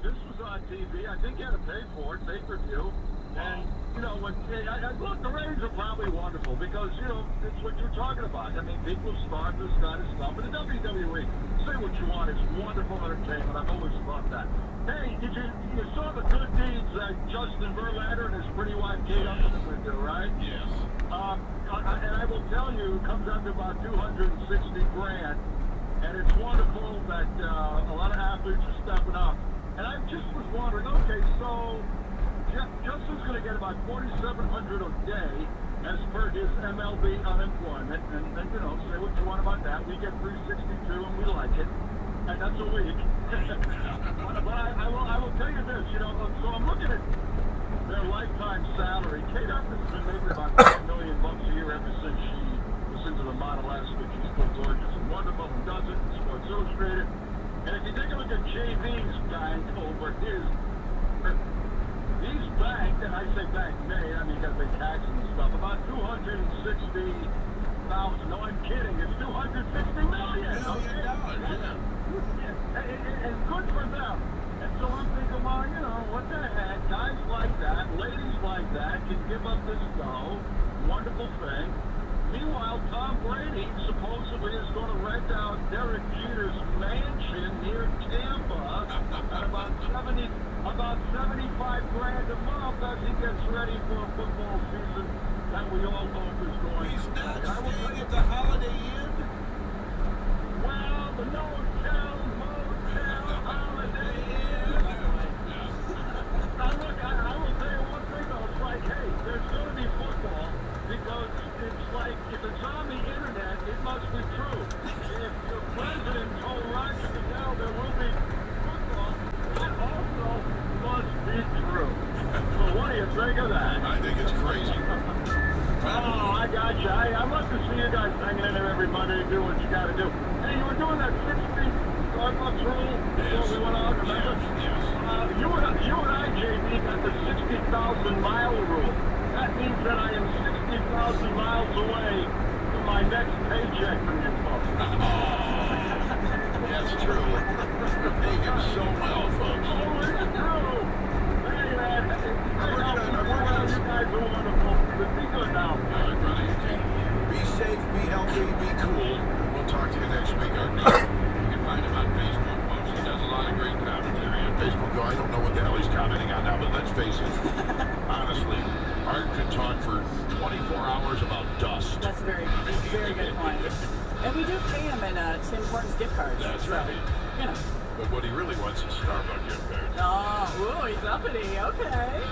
this was on TV. I think you had to pay for it, pay-per-view. And, you know, look, the ratings are probably wonderful because, you know, it's what you're talking about. I mean, people start this kind of stuff. But the WWE, say what you want, it's wonderful entertainment. I've always loved that. Hey, you saw the good deeds that Justin Verlander and his pretty wife Kate Upton went through, right? Yes. And I will tell you, it comes out to about $260 grand. And it's wonderful that a lot of athletes are stepping up. And I just was wondering, okay, so Justin's going to get about $4,700 a day as per his MLB unemployment. And you know, say what you want about that. We get $362 and we like it. And that's a week. but I will tell you this, you know, so I'm looking at their lifetime salary. Kate Upton's been making about $5 million a year ever since she was into the Model S, which is still gorgeous and wonderful and does it in Sports Illustrated. And if you take a look at JV's bank over he's banked, and I say bank made, I mean, you got to pay taxes and stuff, about $260,000. No, I'm kidding. It's $260 million. Okay? And good for them. And so I'm thinking, well, you know, what the heck? Guys like that, ladies like that can give up this dough. Wonderful thing. Meanwhile, Tom Brady supposedly is going to rent out Derek Jeter's mansion near Tampa at about 75 grand a month as he gets ready for a football season that we all hope is going. He's not staying at the Holiday Inn? Well, the Motel Holiday Inn. Now look, I will tell you one thing though. It's like, hey, there's going to be football because it's like, if it's on the internet, it must be true. If your president told Roger Goodell there will be football, it also must be true. So what do you think of that? I think it's crazy. Oh, I got you. I love to see you guys hanging in there every Monday and do what you got to do. Hey, you were doing that 60 Starbucks rule before we went out, remember? Yes. You and I, JB, got the 60,000 mile rule. That means that I am 60,000 miles away from my next paycheck from you folks. That's true. Pay him so well, folks. Oh, it's true. Hey, man. You guys are wonderful. But be good now. All right, brother. Be safe, be healthy, be cool. We'll talk to you next week. You can find him on Facebook, folks. He does a lot of great commentary on Facebook. I don't know what the hell he's commenting on now, but let's face it. Honestly, Art could talk for 24 hours about dust. That's a very good point. And we do pay him in Tim Hortons gift cards. That's so, right. You know. But what he really wants is Starbucks gift cards. Oh, ooh, he's uppity. Okay.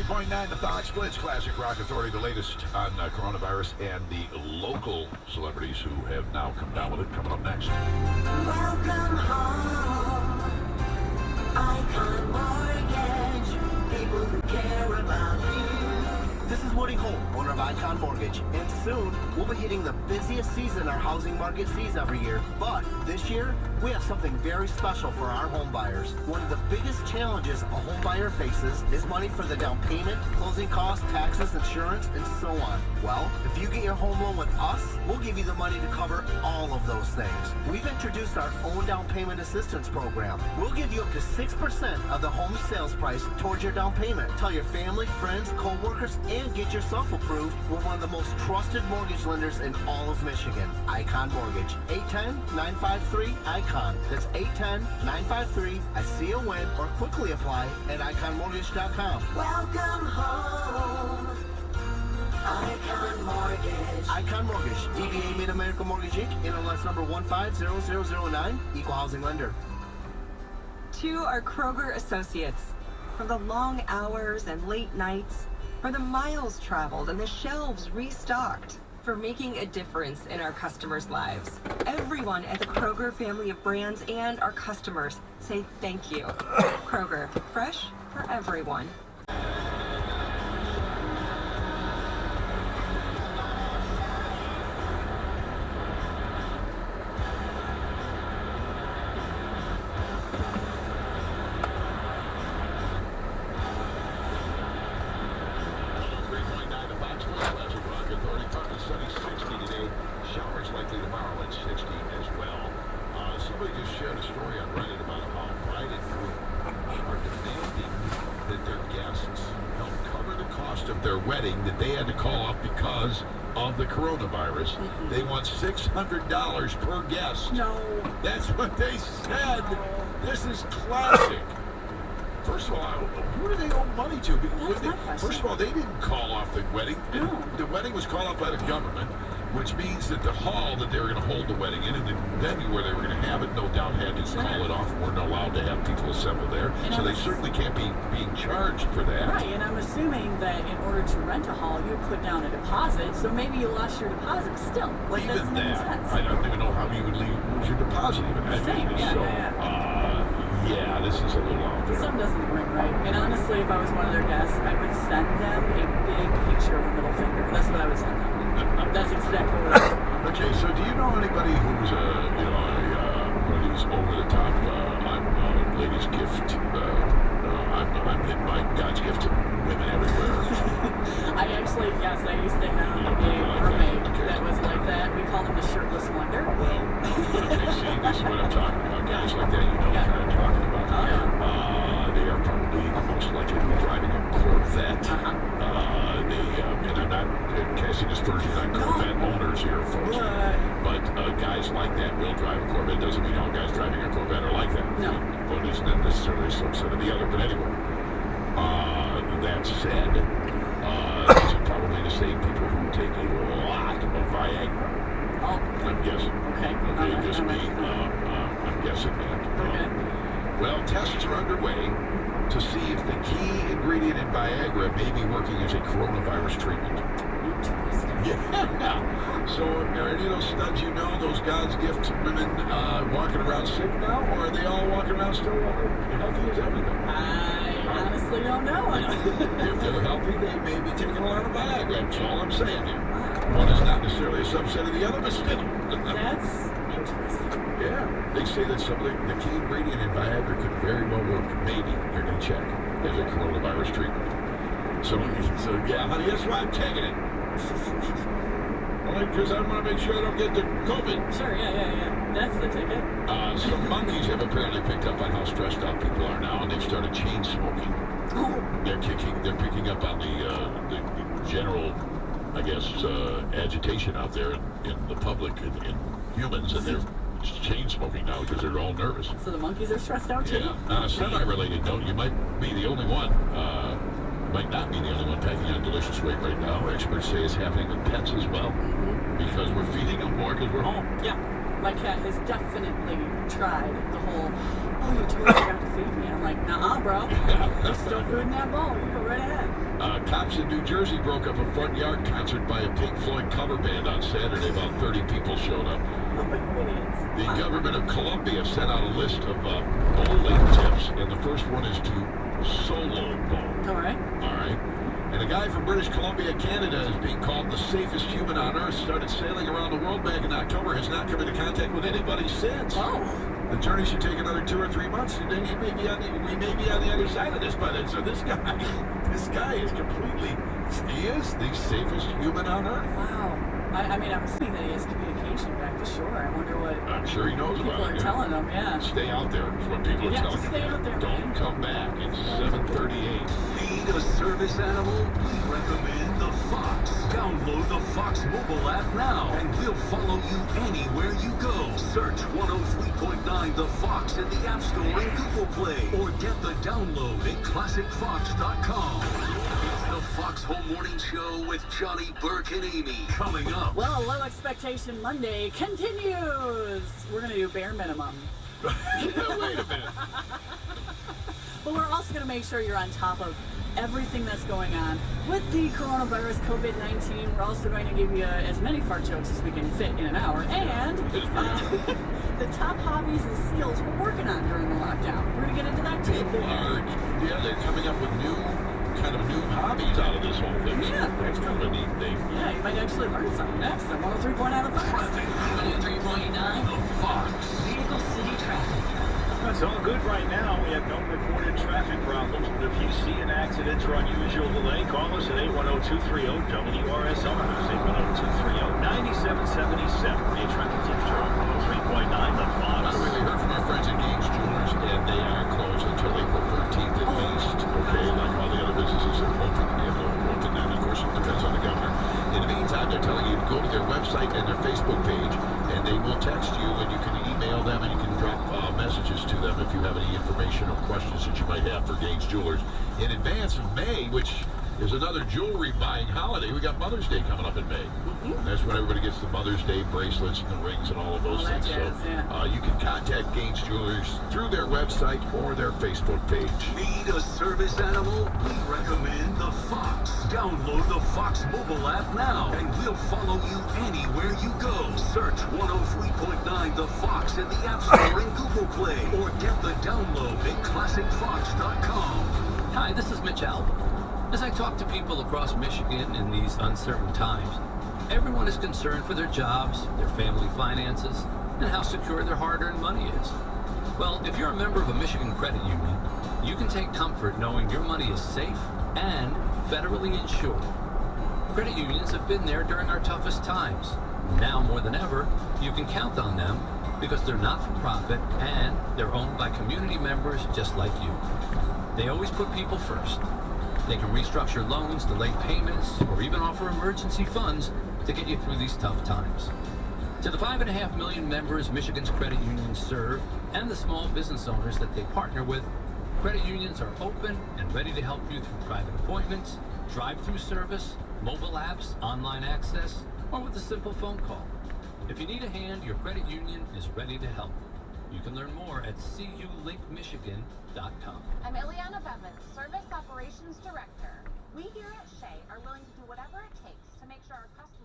93.9 The Fox Blitz Classic Rock Authority, the latest on coronavirus and the local celebrities who have now come down with it. Coming up next. Welcome home, Icon Mortgage, people who care about you. This is Woody Holt, owner of Icon Mortgage, and soon we'll be hitting the busiest season our housing market sees every year. But this year, we have something very special for our home buyers. One of the biggest challenges a home buyer faces is money for the down payment, closing costs, taxes, insurance, and so on. Well, if you get your home loan with us, we'll give you the money to cover all of those things. We've introduced our own down payment assistance program. We'll give you up to 6% of the home sales price towards your down payment. Tell your family, friends, co-workers, and get yourself approved with one of the most trusted mortgage lenders in all of Michigan, Icon Mortgage. 810-953-ICON. That's 810-953-ICON, or quickly apply at iconmortgage.com. Welcome home, Icon Mortgage. Icon Mortgage, DBA Mid-America Mortgage Inc., NMLS number 150009, Equal Housing Lender. To our Kroger associates, for the long hours and late nights, for the miles traveled and the shelves restocked, for making a difference in our customers' lives. Everyone at the Kroger family of brands and our customers say thank you. Kroger, fresh for everyone. That they had to call up because of the coronavirus. They want $600 per guest. No. That's what they said. This is classic. First of all, who do they owe money to? That's my question. First of all, they didn't call off the wedding. No. The wedding was called off by the government, which means that the hall that they were going to hold the wedding in and the venue where they were going to have it, no doubt had to call it off. Weren't allowed to have people assemble there. So they certainly can't be being charged for that. Right, and I'm assuming that in order to rent a hall, you put down a deposit, so maybe you lost your deposit still. Like, that doesn't make any sense. I don't even know how you would lose your deposit even. Same, Yeah, this is a little out there. Something doesn't ring right. And honestly, if I was one of their guests, I would send them a big picture of a middle finger. That's what I would send them. That's exactly what I would do. Okay, so do you know anybody who's one of these over-the-top, I'm ladies' gift, I'm in my God's gift to women everywhere? I actually, yes, I used to have a roommate that was like that. We called him the shirtless wonder. Well, okay, see, this is what I'm talking about. Guys like that, you know what I'm talking about. They are probably the most likely to be driving a Corvette. And I'm not casting aspersions on Corvette owners here, folks. But guys like that will drive a Corvette. Doesn't mean all guys driving a Corvette are like that. No. One is not necessarily a subset of the other. But anyway, that said, these are probably the same people who take a lot of Viagra. Oh. I'm guessing. Okay. Just me. I'm guessing that. Okay. Well, tests are underway to see if the key ingredient in Viagra may be working as a coronavirus treatment. Interesting. Yeah. So are any of those studs you know, those God's gift women walking around sick now, or are they all walking around still healthy as everything? I honestly don't know. If they're healthy, they may be taking a lot of Viagra. That's all I'm saying here. One is not necessarily a subset of the other, but still. That's interesting. Yeah, they say that some of the key ingredient in Viagra could very well work, maybe, you're going to check, as a coronavirus treatment. So yeah, honey, that's why I'm taking it. Only because I want to make sure I don't get the COVID. Sure, yeah. That's the ticket. Some monkeys have apparently picked up on how stressed out people are now, and they've started chain smoking. Oh. They're picking up on the general, I guess, agitation out there in the public, in humans, and they're chain smoking now because they're all nervous. So the monkeys are stressed out too? Yeah. On a semi-related note, you might be the only one, might not be the only one packing on delicious weight right now. Experts say it's happening with pets as well, because we're feeding them more because we're home. Yeah. My cat has definitely tried the whole, oh, you totally forgot to feed me. I'm like, nah, bro. There's still food in that bowl. You go right ahead. Cops in New Jersey broke up a front yard concert by a Pink Floyd cover band on Saturday. About 30 people showed up. Oh, my goodness. The government of Colombia sent out a list of bowling tips, and the first one is to solo bowl. All right. All right. And a guy from British Columbia, Canada, is being called the safest human on Earth. Started sailing around the world back in October. Has not come into contact with anybody since. Oh. The journey should take another 2 or 3 months, and then we may be on the other side of this by then. So this guy is completely, he is the safest human on Earth. Wow. I mean, I'm seeing that he has communication back to shore. I wonder what I'm sure he knows people about are it. telling him, yeah. Stay out there is what people are Yeah, telling just him. stay out there, Don't man. come back. It's 7:38. Need a service animal? We recommend the Fox. Download the Fox mobile app now, and we'll follow you anywhere you go. Search 103.9 The Fox in the App Store and Google Play, or get the download at ClassicFox.com. It's the Fox Home Morning Show with Johnny, Burke, and Amy. Coming up. Well, Low Expectation Monday continues. We're going to do bare minimum. Wait a minute. But we're also going to make sure you're on top of everything that's going on with the coronavirus, COVID-19. We're also going to give you as many fart jokes as we can fit in an hour. And the top hobbies and skills we're working on during the lockdown. We're going to get into that too. People are, they're coming up with new hobbies out of this whole thing. Yeah. That's kind of a neat thing. Yeah, you might actually learn something next on 103.9 The Fox. 103.9 The Fox. Vehicle City traffic. It's all good right now. We have no reported traffic problems, but if you see an accident or unusual delay, call us at 810-230-WRSR. That's 810-230-9777. A traffic tip show on 103.9 The Fox. By the way, we heard from our friends at Gaines Jewelers, and they are closed until April 13th at least. Okay, like all the other businesses are open. They have no open, and of course it depends on the governor. In the meantime, they're telling you to go to their website and their Facebook page, and they will text you, and you can email them, and you can drop messages to them if you have any information or questions that you might have for Gaines Jewelers. In advance of May, which is another jewelry buying holiday, we got Mother's Day coming up in May. And that's when everybody gets the Mother's Day bracelets and the rings and all of those things. You can contact Gaines Jewelers through their website or their Facebook page. Need a service animal? We recommend the Fox. Download the Fox mobile app now, and we'll follow you anywhere you go. Search 103.9 The Fox in the App Store and Google Play, or get the download at ClassicFox.com. Hi, this is Mitch Alba. As I talk to people across Michigan in these uncertain times, everyone is concerned for their jobs, their family finances, and how secure their hard-earned money is. Well, if you're a member of a Michigan credit union, you can take comfort knowing your money is safe and federally insured. Credit unions have been there during our toughest times. Now more than ever, you can count on them because they're not-for-profit and they're owned by community members just like you. They always put people first. They can restructure loans, delay payments, or even offer emergency funds to get you through these tough times. To the 5.5 million members Michigan's credit unions serve and the small business owners that they partner with, credit unions are open and ready to help you through private appointments, drive-through service, mobile apps, online access, or with a simple phone call. If you need a hand, your credit union is ready to help. You can learn more at culinkmichigan.com. I'm Ileana Bevins, Service Operations Director. We here at Shea are willing to do whatever it takes to make sure our customers